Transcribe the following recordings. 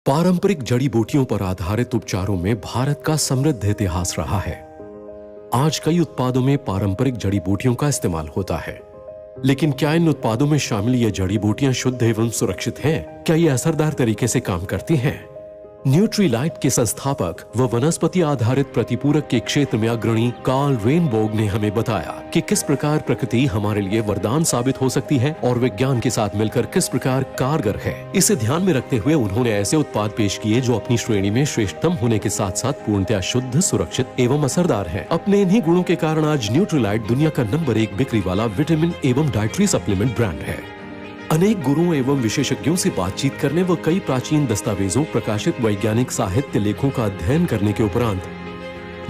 पारंपरिक जड़ी बूटियों पर आधारित उपचारों में भारत का समृद्ध इतिहास रहा है। आज कई उत्पादों में पारंपरिक जड़ी बूटियों का इस्तेमाल होता है, लेकिन क्या इन उत्पादों में शामिल ये जड़ी बूटियां शुद्ध एवं सुरक्षित हैं? क्या ये असरदार तरीके से काम करती हैं? न्यूट्रीलाइट के संस्थापक व वनस्पति आधारित प्रतिपूरक के क्षेत्र में अग्रणी कार्ल रेनबोग ने हमें बताया कि किस प्रकार प्रकृति हमारे लिए वरदान साबित हो सकती है और विज्ञान के साथ मिलकर किस प्रकार कारगर है। इसे ध्यान में रखते हुए उन्होंने ऐसे उत्पाद पेश किए जो अपनी श्रेणी में श्रेष्ठतम होने के साथ साथ पूर्णतया शुद्ध, सुरक्षित एवं असरदार है। अपने इन्हीं गुणों के कारण आज न्यूट्रीलाइट दुनिया का नंबर 1 बिक्री वाला विटामिन एवं डाइटरी सप्लीमेंट ब्रांड है। अनेक गुरुओं एवं विशेषज्ञों से बातचीत करने व कई प्राचीन दस्तावेजों, प्रकाशित वैज्ञानिक साहित्य लेखों का अध्ययन करने के उपरांत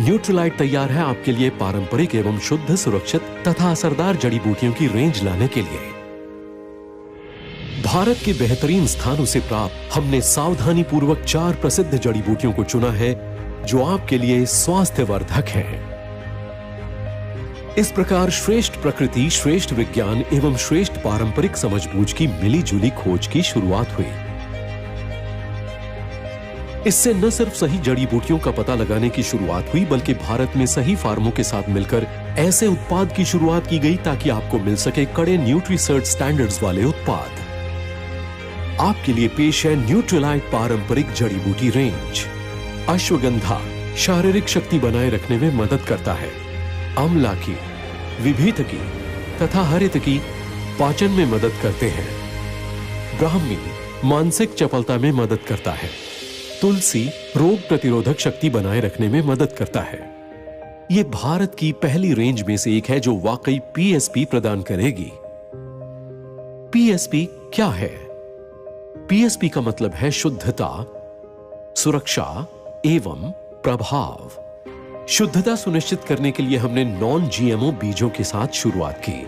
न्यूट्रीलाइट तैयार है आपके लिए पारंपरिक एवं शुद्ध, सुरक्षित तथा असरदार जड़ी बूटियों की रेंज लाने के लिए। भारत के बेहतरीन स्थानों से प्राप्त हमने सावधानी पूर्वक 4 प्रसिद्ध जड़ी बूटियों को चुना है जो आपके लिए स्वास्थ्यवर्धक है। इस प्रकार श्रेष्ठ प्रकृति, श्रेष्ठ विज्ञान एवं श्रेष्ठ पारंपरिक समझबूझ की मिली-जुली खोज की शुरुआत हुई। इससे न सिर्फ सही जड़ी बूटियों का पता लगाने की शुरुआत हुई, बल्कि भारत में सही फार्मों के साथ मिलकर ऐसे उत्पाद की शुरुआत की गई ताकि आपको मिल सके कड़े न्यूट्रीसर्च स्टैंडर्ड्स वाले उत्पाद। आपके लिए पेश है न्यूट्रीलाइट पारंपरिक जड़ी बूटी रेंज। अश्वगंधा शारीरिक शक्ति बनाए रखने में मदद करता है। आमलाकी, विभीतकी तथा हरितकी पाचन में मदद करते हैं। ब्राह्मी मानसिक चपलता में मदद करता है। तुलसी रोग प्रतिरोधक शक्ति बनाए रखने में मदद करता है। यह भारत की पहली रेंज में से एक है जो वाकई पीएसपी प्रदान करेगी। पीएसपी क्या है? पीएसपी का मतलब है शुद्धता, सुरक्षा एवं प्रभाव। शुद्धता सुनिश्चित करने के लिए हमने नॉन जीएमओ बीजों के साथ शुरुआत की।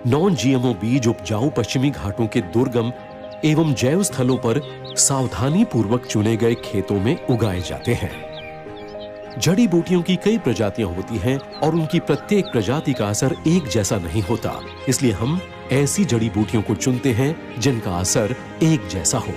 नॉन जीएमओ बीज उपजाऊ पश्चिमी घाटों के दुर्गम एवं जैव स्थलों पर सावधानी पूर्वक चुने गए खेतों में उगाए जाते हैं। जड़ी बूटियों की कई प्रजातियां होती हैं और उनकी प्रत्येक प्रजाति का असर एक जैसा नहीं होता, इसलिए हम ऐसी जड़ी बूटियों को चुनते हैं जिनका असर एक जैसा हो।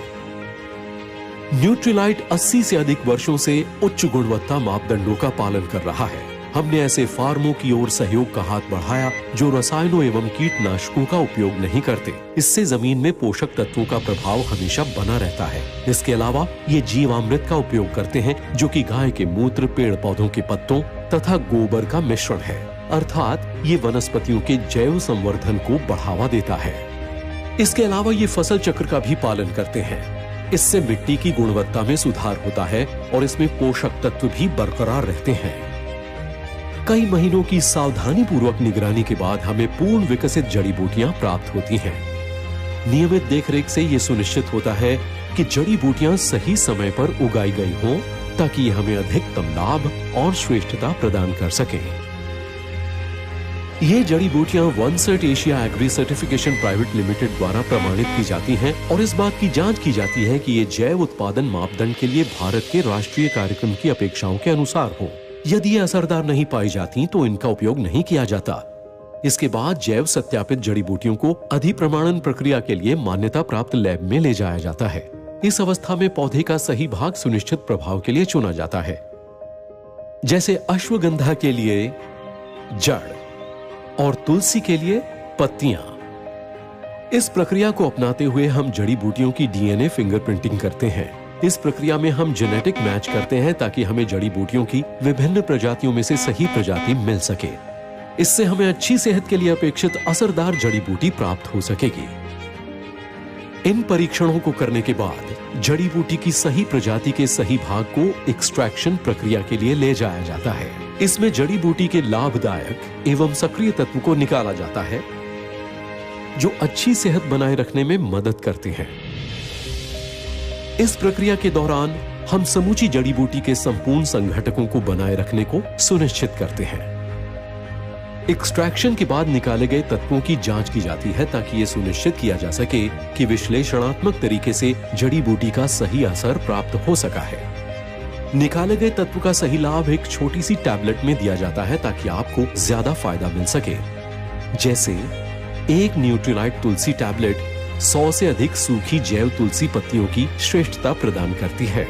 न्यूट्रीलाइट 80 से अधिक वर्षों से उच्च गुणवत्ता मापदंडों का पालन कर रहा है। हमने ऐसे फार्मों की ओर सहयोग का हाथ बढ़ाया जो रसायनों एवं कीटनाशकों का उपयोग नहीं करते। इससे जमीन में पोषक तत्वों का प्रभाव हमेशा बना रहता है। इसके अलावा ये जीवामृत का उपयोग करते हैं जो कि गाय के मूत्र, पेड़ पौधों के पत्तों तथा गोबर का मिश्रण है, अर्थात ये वनस्पतियों के जैव संवर्धन को बढ़ावा देता है। इसके अलावा ये फसल चक्र का भी पालन करते हैं। इससे मिट्टी की गुणवत्ता में सुधार होता है और इसमें पोषक तत्व भी बरकरार रहते हैं। कई महीनों की सावधानी पूर्वक निगरानी के बाद हमें पूर्ण विकसित जड़ी बूटियां प्राप्त होती हैं। नियमित देखरेख से यह सुनिश्चित होता है कि जड़ी बूटियां सही समय पर उगाई गई हों ताकि ये हमें अधिकतम लाभ और श्रेष्ठता प्रदान कर सकें। ये जड़ी बूटियां OneCert Asia agri certification private limited द्वारा प्रमाणित की जाती हैं और इस बात की जांच की जाती है कि ये जैव उत्पादन मापदंड के लिए भारत के राष्ट्रीय कार्यक्रम की अपेक्षाओं के अनुसार हो। यदि ये असरदार नहीं पाई जाती तो इनका उपयोग नहीं किया जाता। इसके बाद जैव सत्यापित जड़ी बूटियों को अधिप्रमाणन प्रक्रिया के लिए मान्यता प्राप्त लैब में ले जाया जाता है। इस अवस्था में पौधे का सही भाग सुनिश्चित प्रभाव के लिए चुना जाता है। जैसे अश्वगंधा के लिए जड़ और तुलसी के लिए पत्तियां। इस प्रक्रिया को अपनाते हुए हम जड़ी बूटियों की डीएनए फिंगरप्रिंटिंग करते हैं। इस प्रक्रिया में हम जेनेटिक मैच करते हैं ताकि हमें जड़ी बूटियों की विभिन्न प्रजातियों में से सही प्रजाति मिल सके। इससे हमें अच्छी सेहत के लिए अपेक्षित असरदार जड़ी बूटी प्राप्त हो सकेगी। इन परीक्षणों को करने के बाद जड़ी बूटी की सही प्रजाति के सही भाग को एक्सट्रैक्शन प्रक्रिया के लिए ले जाया जाता है। इसमें जड़ी बूटी के लाभदायक एवं सक्रिय तत्व को निकाला जाता है जो अच्छी सेहत बनाए रखने में मदद करते हैं। इस प्रक्रिया के दौरान हम समूची जड़ी बूटी के संपूर्ण संघटकों को बनाए रखने को सुनिश्चित करते हैं। एक्सट्रैक्शन के बाद निकाले गए तत्वों की जांच की जाती है ताकि यह सुनिश्चित किया जा सके कि विश्लेषणात्मक तरीके से जड़ी बूटी का सही असर प्राप्त हो सका है। निकाले गए तत्व का सही लाभ एक छोटी सी टैबलेट में दिया जाता है ताकि आपको ज्यादा फायदा मिल सके। जैसे एक न्यूट्रीलाइट तुलसी टैबलेट 100 से अधिक सूखी जैव तुलसी पत्तियों की श्रेष्ठता प्रदान करती है।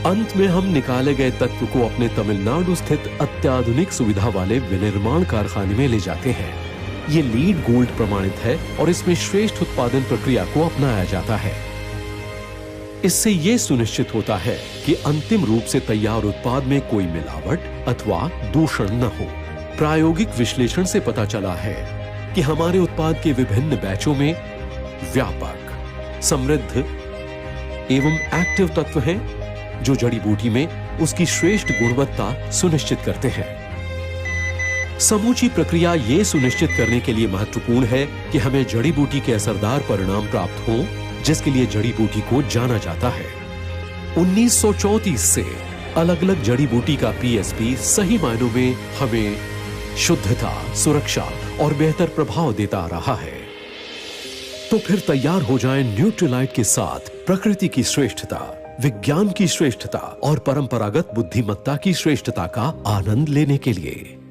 अंत में हम निकाले गए तत्व को अपने तमिलनाडु स्थित अत्याधुनिक सुविधा वाले विनिर्माण कारखाने में ले जाते हैं। ये लीड गोल्ड प्रमाणित है और इसमें श्रेष्ठ उत्पादन प्रक्रिया को अपनाया जाता है। इससे ये सुनिश्चित होता है कि अंतिम रूप से तैयार उत्पाद में कोई मिलावट अथवा दूषण न हो। प्रायोगिक विश्लेषण से पता चला है कि हमारे उत्पाद के विभिन्न बैचों में व्यापक, समृद्ध एवं एक्टिव तत्व हैं, जो जड़ी बूटी में उसकी श्रेष्ठ गुणवत्ता सुनिश्चित करते हैं। समूची प्रक्रिया ये सुनिश्चित करने के लिए महत्वपूर्ण है कि हमें जड़ी बूटी के असरदार परिणाम प्राप्त हों, जिसके लिए जड़ी बूटी को जाना जाता है। 1934 से अलग अलग जड़ी बूटी का पीएसपी सही मायनों में हमें शुद्धता, सुरक्षा और बेहतर प्रभाव देता आ रहा है। तो फिर तैयार हो जाएं न्यूट्रीलाइट के साथ प्रकृति की श्रेष्ठता, विज्ञान की श्रेष्ठता और परंपरागत बुद्धिमत्ता की श्रेष्ठता का आनंद लेने के लिए।